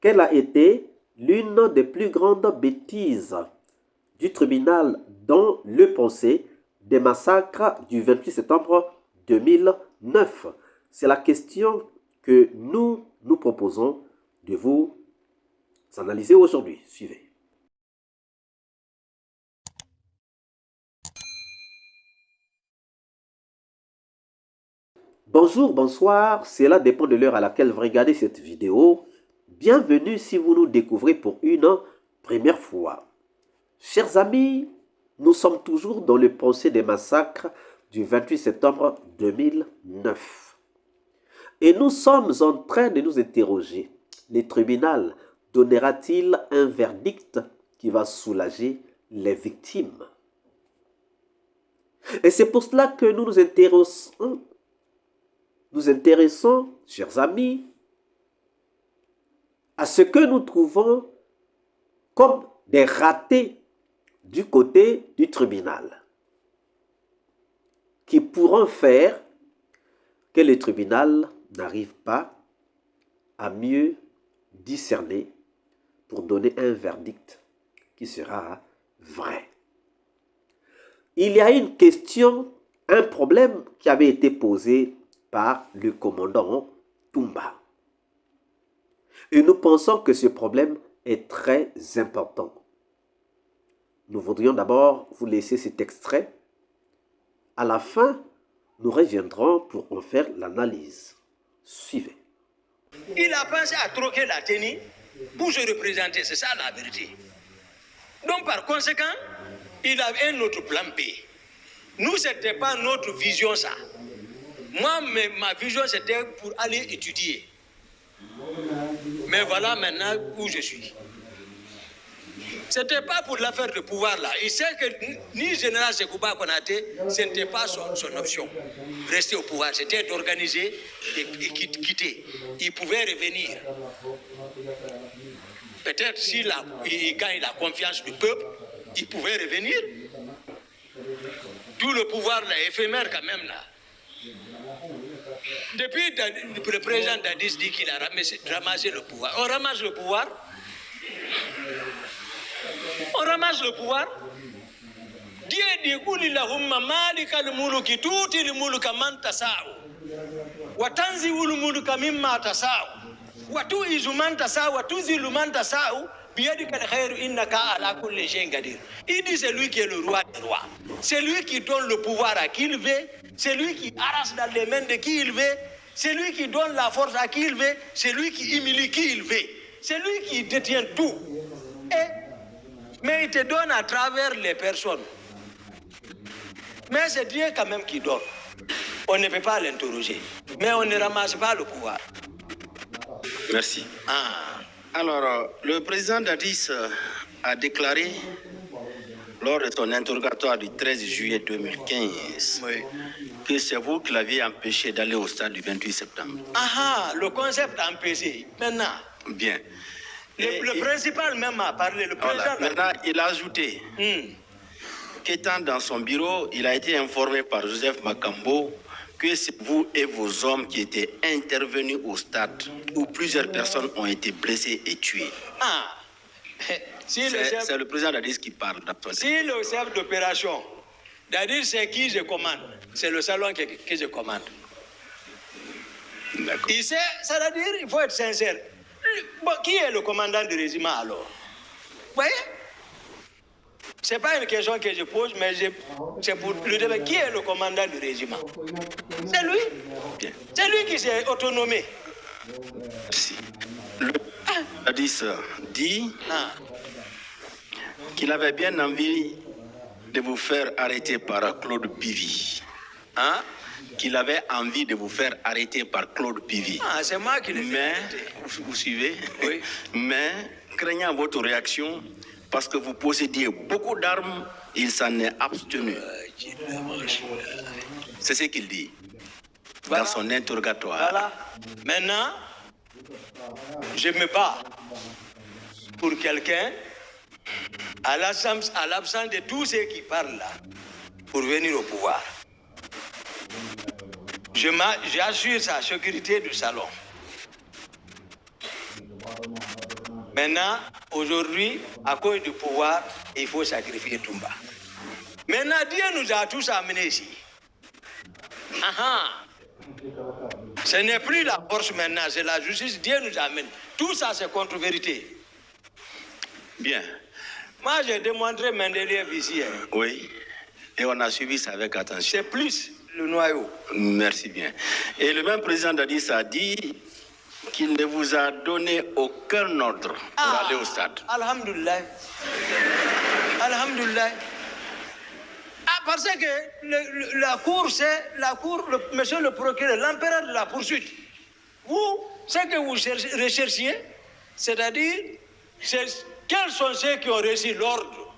quelle a été l'une des plus grandes bêtises du tribunal dans le procès des massacres du 28 septembre 2009? C'est la question que nous nous proposons de vous analyser aujourd'hui. Suivez. Bonjour, bonsoir, cela dépend de l'heure à laquelle vous regardez cette vidéo. Bienvenue si vous nous découvrez pour une première fois. Chers amis, nous sommes toujours dans le procès des massacres du 28 septembre 2009. Et nous sommes en train de nous interroger. Le tribunal donnera-t-il un verdict qui va soulager les victimes? Et c'est pour cela que nous nous intéressons, chers amis, à ce que nous trouvons comme des ratés du côté du tribunal, qui pourront faire que le tribunal n'arrive pas à mieux discerner pour donner un verdict qui sera vrai. Il y a une question, un problème qui avait été posé par le commandant Toumba. Et nous pensons que ce problème est très important. Nous voudrions d'abord vous laisser cet extrait. À la fin, nous reviendrons pour en faire l'analyse. Suivez. Il a pensé à troquer la tenue pour se représenter, c'est ça la vérité. Donc par conséquent, il avait un autre plan B. Nous, ce n'était pas notre vision ça. Moi, ma vision, c'était pour aller étudier. Mais voilà maintenant où je suis. Ce n'était pas pour l'affaire de pouvoir là. Il sait que ni général Sekouba Konaté, ce n'était pas son option. Rester au pouvoir, c'était d'organiser et quitter. Il pouvait revenir. Peut-être s'il gagne la confiance du peuple, il pouvait revenir. Tout le pouvoir là, éphémère quand même là. Depuis le président Dadis dit qu'il a ramassé le pouvoir. On ramasse le pouvoir. On ramasse le pouvoir. Dieu dit Kulillahumma malikal muluki tuti li muluka man tasau. Wa tanzi'ul muluka mimma tasau. Wa tu'izu man tasau wa tuzilu man tasau. Biyadika al-khairu innaka ala kulli shay'in qadir. Il dit c'est lui qui est le roi des rois. C'est lui qui donne le pouvoir à qui il veut. C'est lui qui arrache dans les mains de qui il veut. C'est lui qui donne la force à qui il veut. C'est lui qui humilie qui il veut. C'est lui qui détient tout. Mais il te donne à travers les personnes. Mais c'est Dieu quand même qui donne. On ne peut pas l'interroger. Mais on ne ramasse pas le pouvoir. Merci. Alors, le président Dadis a déclaré lors de son interrogatoire du 13 juillet 2015 que c'est vous qui l'aviez empêché d'aller au stade du 28 septembre. Le concept empêché. Maintenant. Bien. Le principal même a parlé. Le président maintenant, il a ajouté qu'étant dans son bureau, il a été informé par Joseph Makambo que c'est vous et vos hommes qui étaient intervenus au stade où plusieurs personnes ont été blessées et tuées. C'est le président Dadis qui parle. Si le chef d'opération, Dadis c'est qui je commande, c'est le salon que je commande. D'accord. Il sait, c'est-à-dire, il faut être sincère. Bon, qui est le commandant du régiment alors? Vous voyez? Ce n'est pas une question que je pose, mais c'est pour le débat. Qui est le commandant du régiment? C'est lui. Bien. C'est lui qui s'est autonomé. Merci. Le Dadis dit qu'il avait bien envie de vous faire arrêter par Claude Bivy. Qu'il avait envie de vous faire arrêter par Claude Bivy. C'est moi qui l'ai fait. Mais, vous suivez? Oui. Mais, craignant votre réaction, parce que vous possédiez beaucoup d'armes, il s'en est abstenu. C'est ce qu'il dit dans son interrogatoire. Voilà. Maintenant, je me bats pour quelqu'un à l'absence de tous ceux qui parlent là pour venir au pouvoir. J'assure sa sécurité du salon. Maintenant, aujourd'hui, à cause du pouvoir, il faut sacrifier Toumba. Maintenant, Dieu nous a tous amenés ici. Ce n'est plus la force maintenant, c'est la justice. Dieu nous amène. Tout ça, c'est contre-vérité. Bien. Moi, j'ai démontré Mendeleev ici. Oui. Et on a suivi ça avec attention. C'est plus le noyau. Merci bien. Et le même président Dadis a dit qu'il ne vous a donné aucun ordre pour aller au stade. Alhamdulillah. Alhamdulillah. Parce que la cour, c'est monsieur le procureur, l'empereur de la poursuite. Vous, ce que vous recherchiez, c'est-à-dire, quels sont ceux qui ont reçu l'ordre?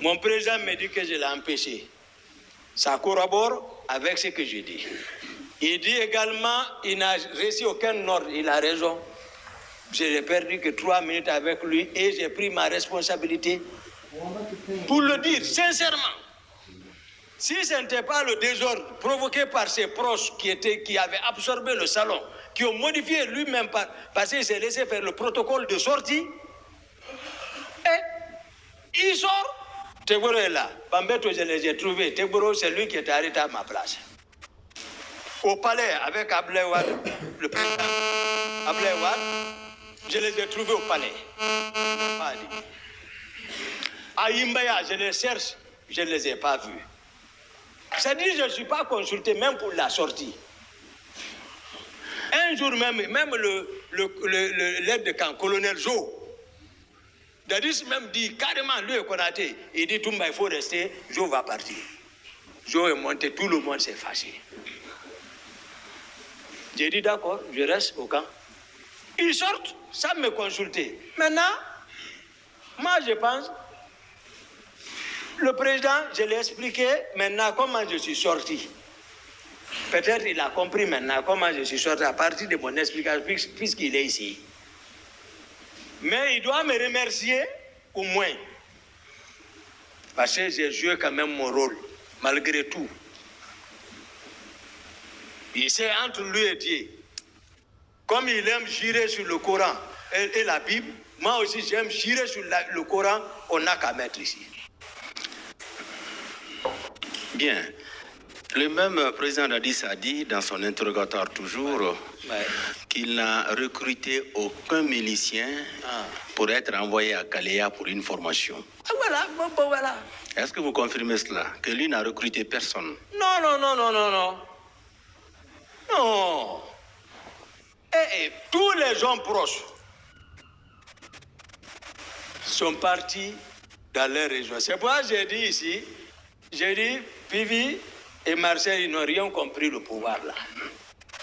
Mon président me dit que je l'ai empêché. Ça corrobore avec ce que je dis. Il dit également qu'il n'a reçu aucun ordre. Il a raison. Je n'ai perdu que 3 minutes avec lui et j'ai pris ma responsabilité pour le dire sincèrement. Si ce n'était pas le désordre provoqué par ses proches qui avaient absorbé le salon, qui ont modifié lui-même parce qu'il s'est laissé faire le protocole de sortie, et il sort. Tegboro est là. Bambeto, je les ai trouvés. Tegboro, c'est lui qui est arrêté à ma place. Au palais, avec Ablaye Wade, le président Ablaye Wade, je les ai trouvés au palais. À Imbaya, je les cherche, je ne les ai pas vus. C'est-à-dire, je ne suis pas consulté même pour la sortie. Un jour même l'aide de camp, colonel Jo, Dadis même dit carrément, lui et Konaté, il dit Toumba, il faut rester, Jo va partir. Jo est monté, tout le monde s'est fâché. J'ai dit d'accord, je reste au camp. Ils sortent sans me consulter. Maintenant, moi je pense, le président, je l'ai expliqué maintenant comment je suis sorti. Peut-être il a compris maintenant comment je suis sorti à partir de mon explication, puisqu'il est ici. Mais il doit me remercier au moins. Parce que j'ai joué quand même mon rôle, malgré tout. Il sait entre lui et Dieu. Comme il aime jurer sur le Coran et la Bible, moi aussi j'aime jurer sur le Coran, on n'a qu'à mettre ici. Bien. Le même président Dadis a dit dans son interrogatoire toujours qu'il n'a recruté aucun milicien pour être envoyé à Kalea pour une formation. Voilà, voilà. Est-ce que vous confirmez cela? Que lui n'a recruté personne? Non. Non. Tous les gens proches sont partis dans leur région. C'est pourquoi j'ai dit ici, Pivi et Marseille, ils n'ont rien compris le pouvoir là.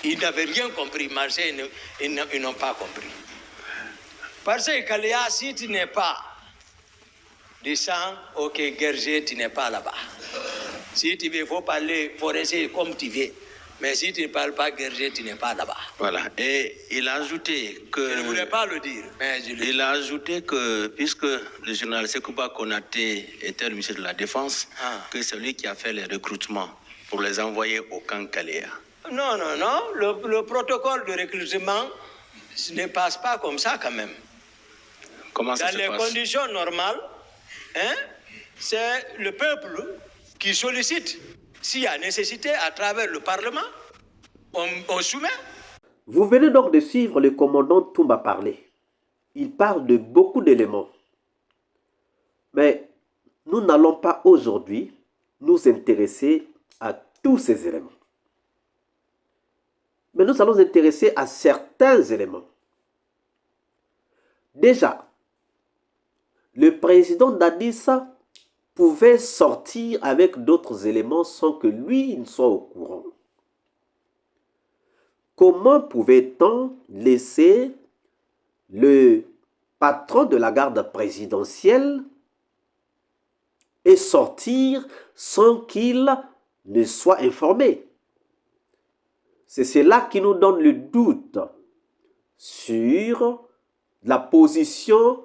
Ils n'avaient rien compris. Marseille, ils n'ont pas compris. Parce que Kalea, si tu n'es pas du sang, ok, Gergé, tu n'es pas là-bas. Si tu veux, il faut parler, il faut rester comme tu veux. Mais si tu ne parles pas Gergé, tu n'es pas là-bas. Voilà. Et il a ajouté que... Je ne voulais pas le dire, mais je le dis. Il a ajouté que, puisque le général Sekouba Konaté était le ministre de la Défense, que c'est lui qui a fait les recrutements pour les envoyer au camp Kalea. Non. Le protocole de recrutement ne passe pas comme ça quand même. Comment ça se passe? Dans les conditions normales, c'est le peuple qui sollicite. S'il y a nécessité, à travers le Parlement, on soumet. Vous venez donc de suivre le commandant Toumba parler. Il parle de beaucoup d'éléments. Mais nous n'allons pas aujourd'hui nous intéresser à tous ces éléments. Mais nous allons nous intéresser à certains éléments. Déjà, le président Dadis pouvait sortir avec d'autres éléments sans que lui ne soit au courant. Comment pouvait-on laisser le patron de la garde présidentielle et sortir sans qu'il ne soit informé? C'est cela qui nous donne le doute sur la position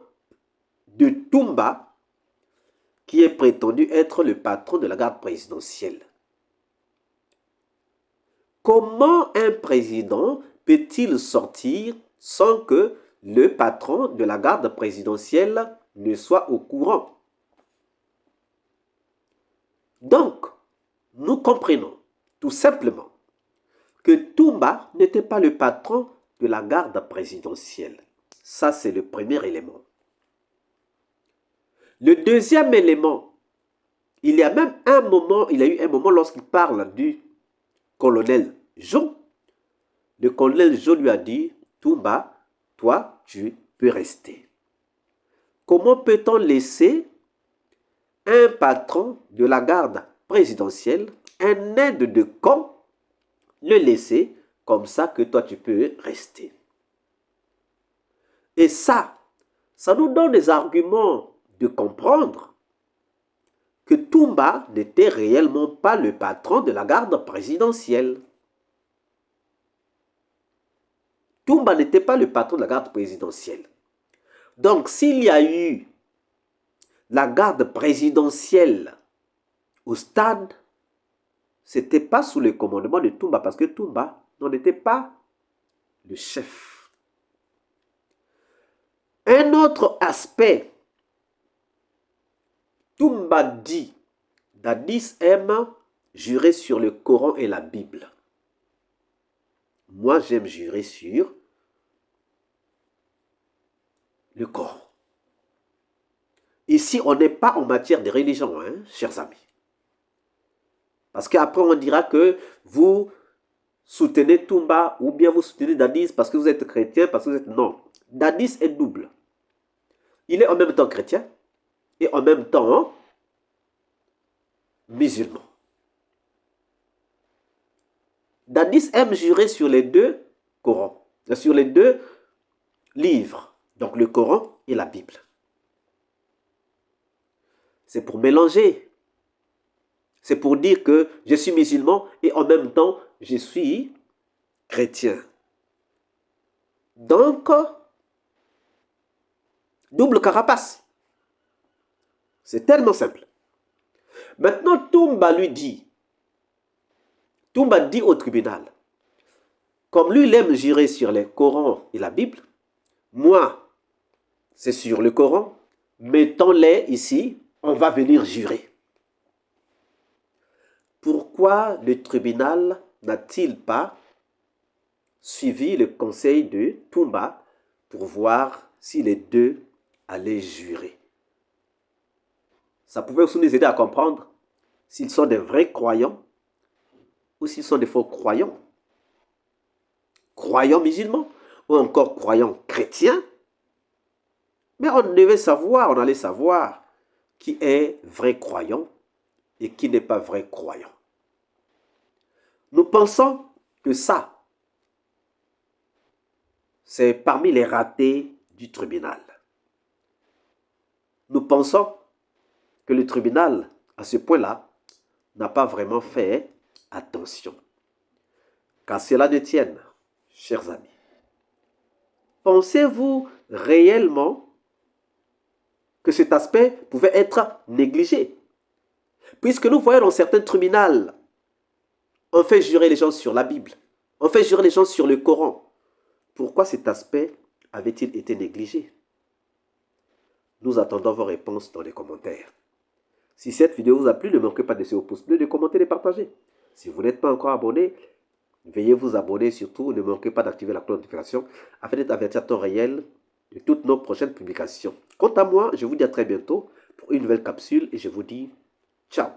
de Toumba, qui est prétendu être le patron de la garde présidentielle. Comment un président peut-il sortir sans que le patron de la garde présidentielle ne soit au courant. Donc, nous comprenons tout simplement que Toumba n'était pas le patron de la garde présidentielle. Ça, c'est le premier élément. Le deuxième élément, il y a eu un moment lorsqu'il parle du colonel Jo. Le colonel Jo lui a dit, Toumba, toi, tu peux rester. Comment peut-on laisser un patron de la garde présidentielle, un aide de camp, le laisser comme ça que toi tu peux rester? Et ça nous donne des arguments de comprendre que Toumba n'était réellement pas le patron de la garde présidentielle. Toumba n'était pas le patron de la garde présidentielle. Donc, s'il y a eu la garde présidentielle au stade, ce n'était pas sous le commandement de Toumba, parce que Toumba n'en était pas le chef. Un autre aspect, Toumba dit, Dadis aime jurer sur le Coran et la Bible. Moi, j'aime jurer sur le Coran. Ici, on n'est pas en matière de religion, hein, chers amis. Parce qu'après, on dira que vous soutenez Toumba ou bien vous soutenez Dadis parce que vous êtes chrétien, parce que vous êtes... Non. Dadis est double. Il est en même temps chrétien et en même temps musulman. Dadis aime jurer sur les deux Corans, sur les deux livres, donc le Coran et la Bible. C'est pour mélanger. C'est pour dire que je suis musulman et en même temps, je suis chrétien. Donc, double carapace. C'est tellement simple. Maintenant, Toumba dit au tribunal, comme lui, il aime jurer sur le Coran et la Bible, moi, c'est sur le Coran, mettons-les ici, on va venir jurer. Pourquoi le tribunal n'a-t-il pas suivi le conseil de Toumba pour voir si les deux allaient jurer? Ça pouvait aussi nous aider à comprendre s'ils sont des vrais croyants ou s'ils sont des faux croyants. Croyants musulmans ou encore croyants chrétiens. Mais on devait savoir, on allait savoir qui est vrai croyant et qui n'est pas vrai croyant. Nous pensons que ça, c'est parmi les ratés du tribunal. Nous pensons que le tribunal, à ce point-là, n'a pas vraiment fait attention. Qu'à cela ne tienne, chers amis, pensez-vous réellement que cet aspect pouvait être négligé? Puisque nous voyons dans certains tribunaux, on fait jurer les gens sur la Bible, on fait jurer les gens sur le Coran. Pourquoi cet aspect avait-il été négligé? Nous attendons vos réponses dans les commentaires. Si cette vidéo vous a plu, ne manquez pas de laisser au pouce bleu, de commenter et de partager. Si vous n'êtes pas encore abonné, veuillez vous abonner. Surtout, ne manquez pas d'activer la cloche de notification afin d'être averti à temps réel de toutes nos prochaines publications. Quant à moi, je vous dis à très bientôt pour une nouvelle capsule et je vous dis ciao.